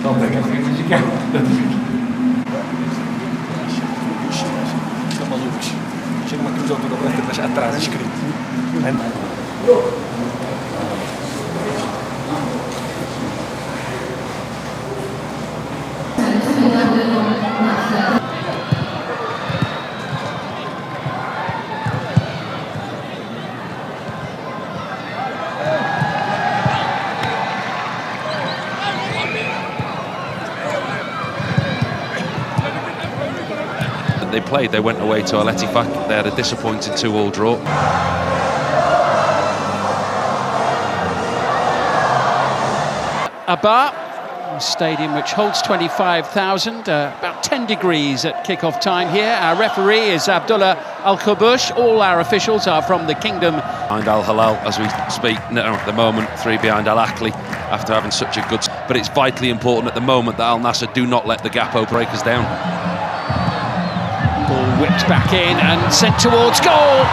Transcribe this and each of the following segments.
Vabbè, che musica. Fica malucos. Chega uma cruz de altura branca, mas atrás, escrito. They played, they went away to Al-Nassr. They had a disappointing 2-2 draw. Aba, a stadium which holds 25,000, about 10 degrees at kick-off time here. Our referee is Abdullah Al-Khabush. All our officials are from the kingdom. Behind Al-Hilal as we speak now at the moment, 3 behind Al-Ahly after having such a good... But it's vitally important at the moment that Al-Nassr do not let the gap breakers down. Ball whipped back in and sent towards goal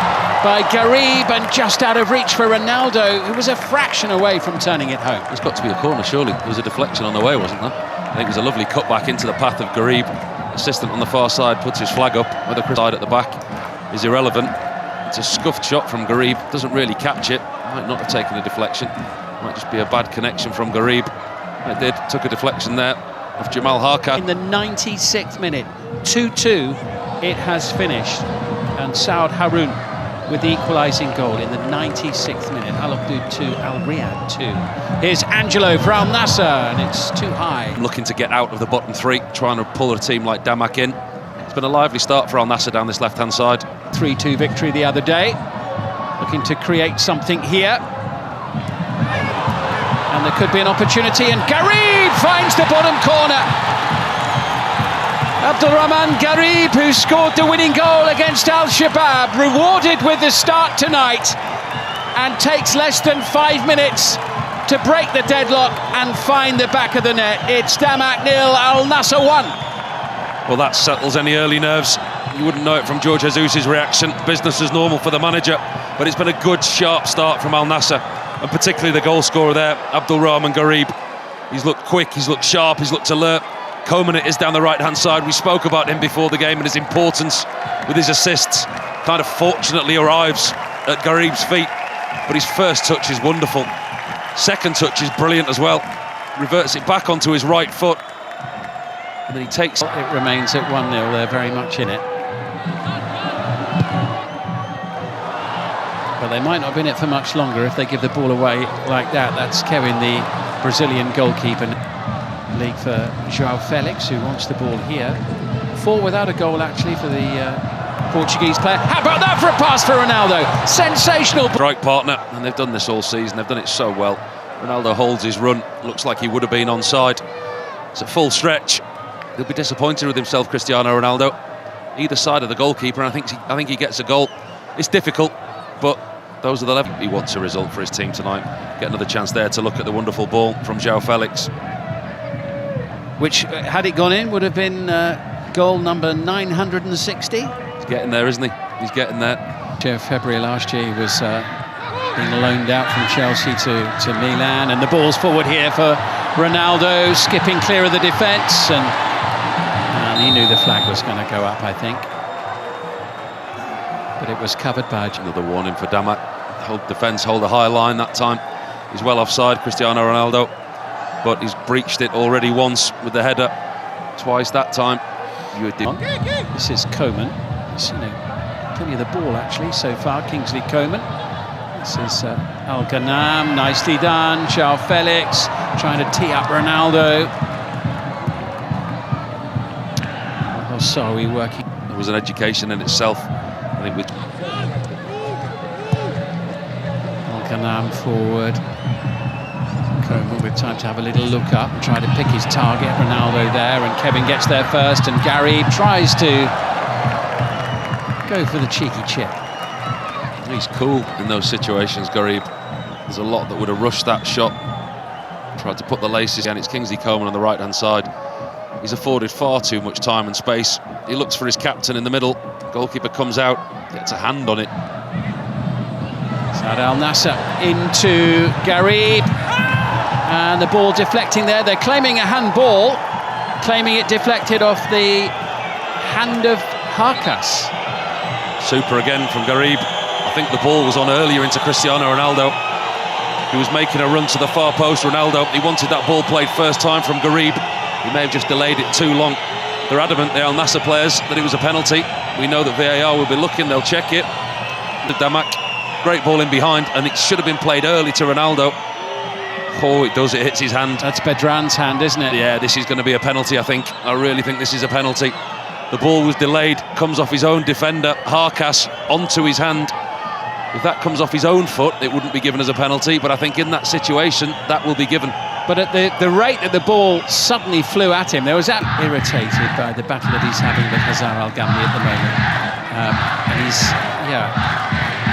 by Garib, and just out of reach for Ronaldo, who was a fraction away from turning it home. There's got to be a corner, surely. There was a deflection on the way, wasn't there? I think it was a lovely cut back into the path of Garib. Assistant on the far side puts his flag up, with the side at the back is irrelevant. It's a scuffed shot from Garib, doesn't really catch it. Might not have taken a deflection. Might just be a bad connection from Garib. It did, took a deflection there of Jamal Harkat. In the 96th minute, 2-2, it has finished. And Saud Haroun with the equalising goal in the 96th minute. Al-Abdoud 2, Al-Riyad 2. Here's Angelo for Al-Nassr, and it's too high. Looking to get out of the bottom three, trying to pull a team like Damak in. It's been a lively start for Al-Nassr down this left-hand side. 3-2 victory the other day. Looking to create something here. And there could be an opportunity, and Garib finds the bottom corner. Abdulrahman Garib, who scored the winning goal against Al-Shabaab, rewarded with the start tonight, and takes less than 5 minutes to break the deadlock and find the back of the net. It's Damak 0, Al-Nassr 1. Well, that settles any early nerves. You wouldn't know it from George Jesus' reaction. Business as normal for the manager, but it's been a good, sharp start from Al-Nassr, and particularly the goal scorer there, Abdulrahman Garib. He's looked quick, he's looked sharp, he's looked alert. Coman is down the right-hand side. We spoke about him before the game and his importance with his assists. Kind of fortunately arrives at Garib's feet, but his first touch is wonderful. Second touch is brilliant as well. Reverts it back onto his right foot, and then he takes... It remains at 1-0, they're very much in it. But they might not have been in it for much longer if they give the ball away like that. That's Kevin, the Brazilian goalkeeper. League for João Felix, who wants the ball here. 4 without a goal, actually, for the Portuguese player. How about that for a pass for Ronaldo? Sensational. Strike partner, and they've done this all season. They've done it so well. Ronaldo holds his run. Looks like he would have been onside. It's a full stretch. He'll be disappointed with himself, Cristiano Ronaldo. Either side of the goalkeeper, and I think he gets a goal. It's difficult, but those are the level. He wants a result for his team tonight. Get another chance there to look at the wonderful ball from João Felix. Which, had it gone in, would have been goal number 960. He's getting there, isn't he? He's getting there. February last year, he was being loaned out from Chelsea to Milan, and the ball's forward here for Ronaldo, skipping clear of the defence, and he knew the flag was going to go up, I think. But it was covered by... Another warning for Damak. Hold defence, hold a high line that time. He's well offside, Cristiano Ronaldo, but he's breached it already once with the header, twice that time. This is Coman. It's, plenty of the ball actually so far. Kingsley Coman. This is Al Ghanam, nicely done. João Felix trying to tee up Ronaldo. Sorry, working. It was an education in itself. I think with Al Ghanam forward. Coman with time to have a little look up and try to pick his target. Ronaldo there, and Kevin gets there first, and Gary tries to go for the cheeky chip. He's cool in those situations, Garib. There's a lot that would have rushed that shot. Tried to put the laces in. It's Kingsley Coman on the right-hand side. He's afforded far too much time and space. He looks for his captain in the middle. Goalkeeper comes out, gets a hand on it. Saud Al-Nassr into Garib. And the ball deflecting there. They're claiming a handball, claiming it deflected off the hand of Harkas. Super again from Garib. I think the ball was on earlier into Cristiano Ronaldo. He was making a run to the far post. Ronaldo, he wanted that ball played first time from Garib. He may have just delayed it too long. They're adamant, the Al-Nassr players, that it was a penalty. We know that VAR will be looking, they'll check it. The Damak, great ball in behind, and it should have been played early to Ronaldo. Oh, it does, it hits his hand. That's Bedran's hand, isn't it? Yeah, this is going to be a penalty, I think. I really think this is a penalty. The ball was delayed, comes off his own defender, Harkas, onto his hand. If that comes off his own foot, it wouldn't be given as a penalty, but I think in that situation, that will be given. But at the rate that the ball suddenly flew at him, there was that irritated by the battle that he's having with Hazar Al-Ghamdi at the moment. And he's,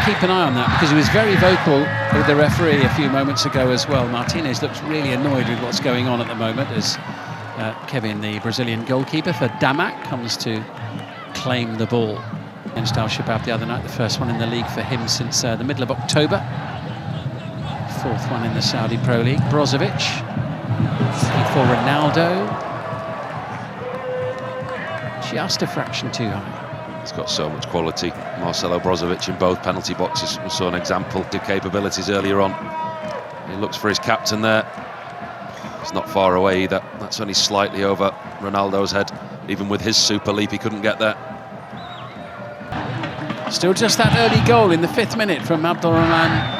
keep an eye on that, because he was very vocal with the referee a few moments ago as well. Martinez looks really annoyed with what's going on at the moment as Kevin, the Brazilian goalkeeper for Damak, comes to claim the ball against Al-Shabaab the other night, the first one in the league for him since the middle of October. Fourth one in the Saudi Pro League. Brozovic for Ronaldo. Just a fraction too high. He's got so much quality. Marcelo Brozovic in both penalty boxes. We saw an example of capabilities earlier on. He looks for his captain there. He's not far away either. That's only slightly over Ronaldo's head. Even with his super leap, he couldn't get there. Still just that early goal in the 5th minute from Abdulrahman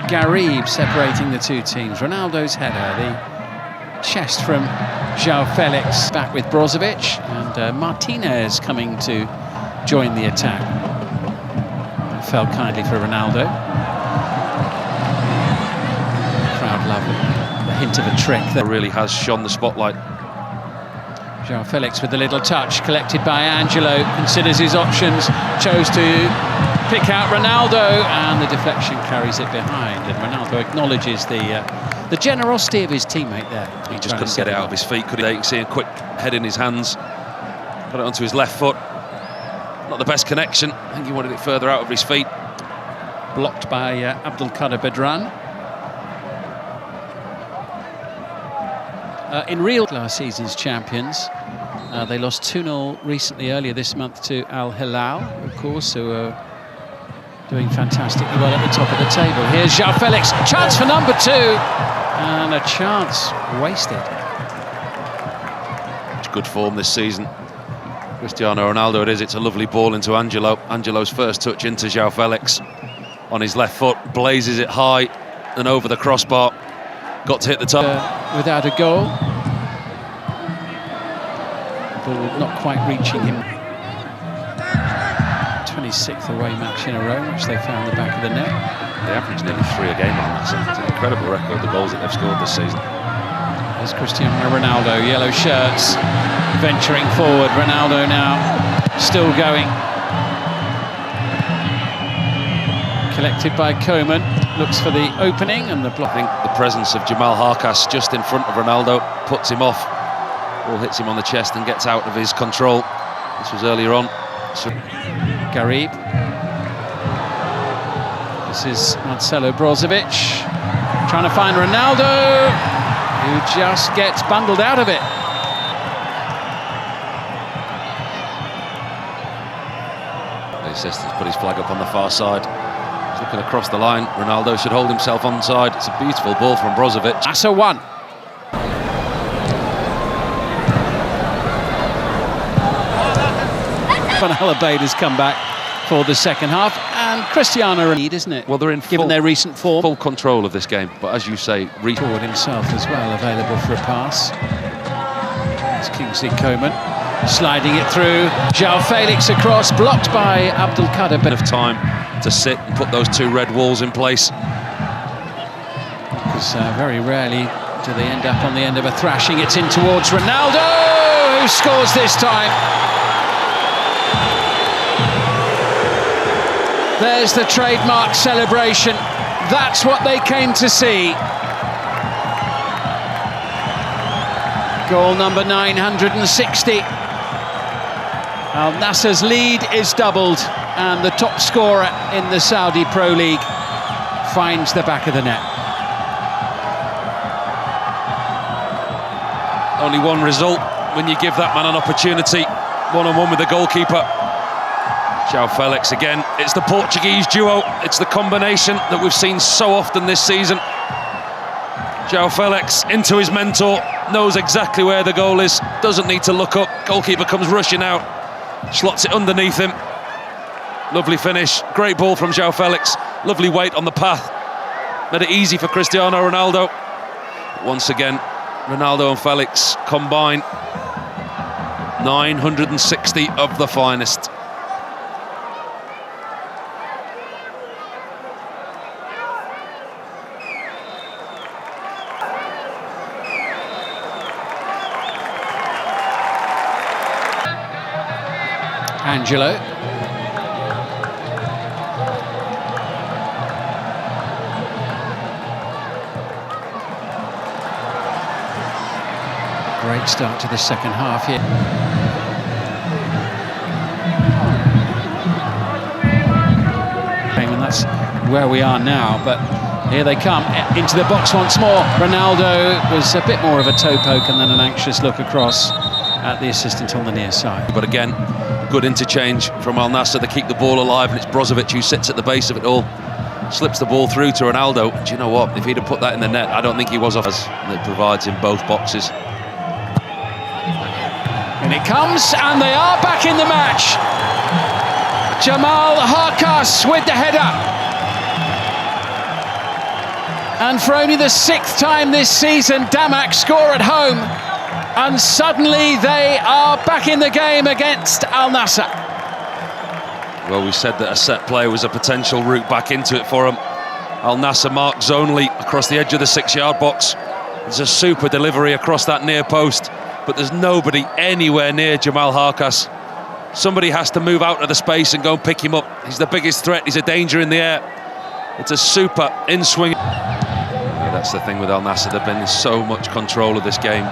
Garib separating the two teams. Ronaldo's header, the chest from João Felix, back with Brozovic, and Martinez coming to join the attack. That fell kindly for Ronaldo. Crowd love the hint of a trick that really has shone the spotlight. João Felix with the little touch, collected by Angelo, considers his options, chose to pick out Ronaldo, and the deflection carries it behind, and Ronaldo acknowledges the generosity of his teammate there. He just couldn't get it out of his feet, could he? You can see a quick head in his hands, got it onto his left foot. Not the best connection. I think he wanted it further out of his feet. Blocked by Abdulkader Bedran. In real last season's champions, they lost 2-0 recently, earlier this month, to Al Hilal, of course, who are doing fantastically well at the top of the table. Here's João Felix, chance for number 2, and a chance wasted. It's good form this season. Cristiano Ronaldo it is, it's a lovely ball into Angelo. Angelo's first touch into João Felix on his left foot, blazes it high and over the crossbar. Got to hit the top. Without a goal. Ball not quite reaching him. 26th away match in a row, which they found the back of the net. They average nearly 3 a game on that. It's an incredible record, the goals that they've scored this season. There's Cristiano Ronaldo, yellow shirts, venturing forward. Ronaldo now still going. Collected by Koeman, looks for the opening and the block. I think the presence of Jamal Harkas just in front of Ronaldo puts him off. Ball hits him on the chest and gets out of his control. This was earlier on. So Garib. This is Marcelo Brozovic trying to find Ronaldo, who just gets bundled out of it. The assistant's put his flag up on the far side. He's looking across the line. Ronaldo should hold himself onside. It's a beautiful ball from Brozovic. That's a 1. Van Alabade has come back for the second half, and Cristiano lead, isn't it? Well, they're in given their recent form. Full control of this game, but as you say, forward himself as well, available for a pass. It's Kingsley Coman sliding it through. João Felix across, blocked by Abdulkader. Bit of time to sit and put those 2 red walls in place. Because very rarely do they end up on the end of a thrashing. It's in towards Ronaldo, who scores this time. There's the trademark celebration. That's what they came to see. Goal number 960. Al-Nassr's lead is doubled, and the top scorer in the Saudi Pro League finds the back of the net. Only one result when you give that man an opportunity. One-on-one with the goalkeeper. João Felix again. It's the Portuguese duo. It's the combination that we've seen so often this season. João Felix into his mentor, knows exactly where the goal is, doesn't need to look up. Goalkeeper comes rushing out, slots it underneath him. Lovely finish, great ball from João Felix. Lovely weight on the path. Made it easy for Cristiano Ronaldo. Once again, Ronaldo and Felix combine 960 of the finest. Angelo. Great start to the second half here. And that's where we are now, but here they come into the box once more. Ronaldo was a bit more of a toe poke and then an anxious look across at the assistant on the near side. But again, good interchange from Al-Nassr to keep the ball alive, and it's Brozovic who sits at the base of it all. Slips the ball through to Ronaldo. Do you know what? If he'd have put that in the net, I don't think he was off. It provides in both boxes. And it comes, and they are back in the match. Jamal Harkas with the header. And for only the 6th time this season, Damac score at home. And suddenly they are back in the game against Al-Nassr. Well, we said that a set play was a potential route back into it for him. Al-Nassr marked zonally across the edge of the 6-yard box. There's a super delivery across that near post, but there's nobody anywhere near Jamal Harkas. Somebody has to move out of the space and go and pick him up. He's the biggest threat, he's a danger in the air. It's a super in-swing. Yeah, that's the thing with Al-Nassr, they've been in so much control of this game.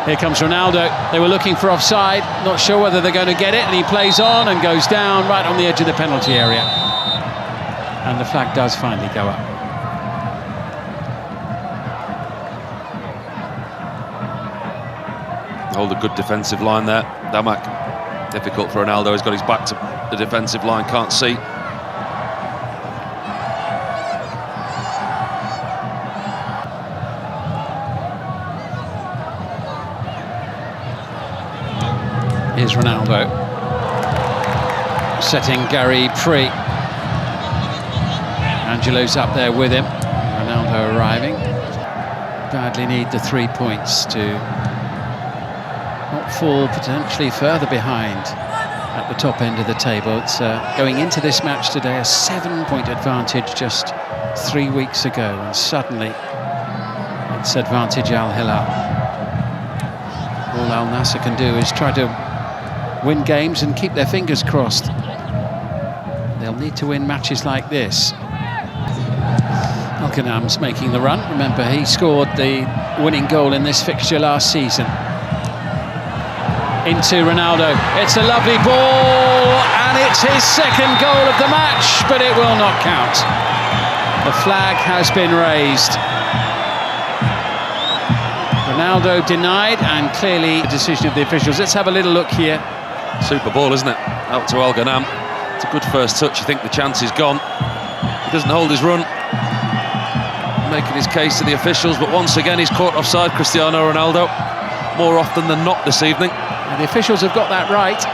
Here comes Ronaldo. They were looking for offside, not sure whether they're going to get it, and he plays on and goes down right on the edge of the penalty area. And the flag does finally go up. Hold a good defensive line there. Damak, difficult for Ronaldo. He's got his back to the defensive line, can't see. Here's Ronaldo, setting Gary free. Angelo's up there with him. Ronaldo arriving. Badly need the 3 points to not fall potentially further behind at the top end of the table. It's going into this match today a 7-point advantage just 3 weeks ago, and suddenly it's advantage Al Hilal. All Al-Nassr can do is try to win games and keep their fingers crossed. They'll need to win matches like this. Al-Ghanam's making the run. Remember, he scored the winning goal in this fixture last season. Into Ronaldo. It's a lovely ball, and it's his second goal of the match, but it will not count. The flag has been raised. Ronaldo denied, and clearly the decision of the officials. Let's have a little look here. Super ball, isn't it? Out to Al-Ghanam. It's a good first touch. You think the chance is gone. He doesn't hold his run. Making his case to the officials, but once again he's caught offside, Cristiano Ronaldo. More often than not this evening. And the officials have got that right.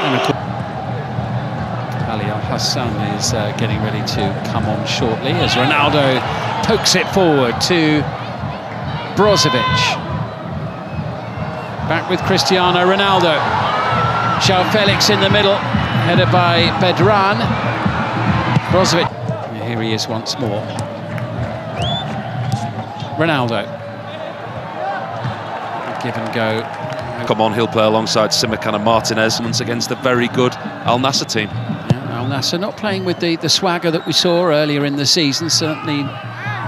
And of course, Ali Al-Hassan is getting ready to come on shortly as Ronaldo pokes it forward to Brozovic. Back with Cristiano Ronaldo. João Felix in the middle, headed by Bedran. Brozovic. Here he is once more. Ronaldo. Give and go. Come on, he'll play alongside Simakan and Martinez once against a very good Al-Nassr team. Yeah, Al-Nassr not playing with the swagger that we saw earlier in the season. Certainly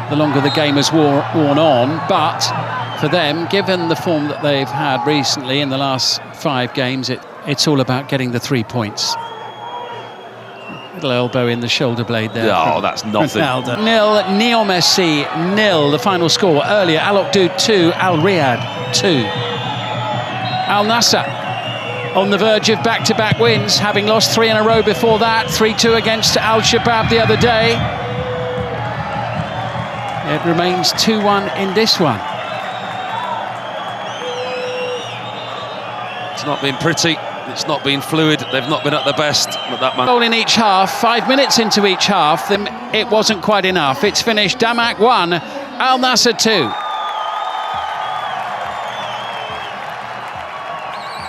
the longer the game has worn on, but for them, given the form that they've had recently in the last 5 games, it's all about getting the 3 points. Little elbow in the shoulder blade there. Oh, that's nothing. Ronaldo. 0, Neo Messi 0. The final score earlier. Al Oudud 2, Al Riyadh 2. Al-Nassr on the verge of back-to-back wins, having lost 3 in a row before that. 3-2 against Al-Shabaab the other day. It remains 2-1 in this one. It's not been pretty. It's not been fluid. They've not been at their best. But that man. Goal in each half. 5 minutes into each half, it wasn't quite enough. It's finished. Damak 1, Al-Nassr 2.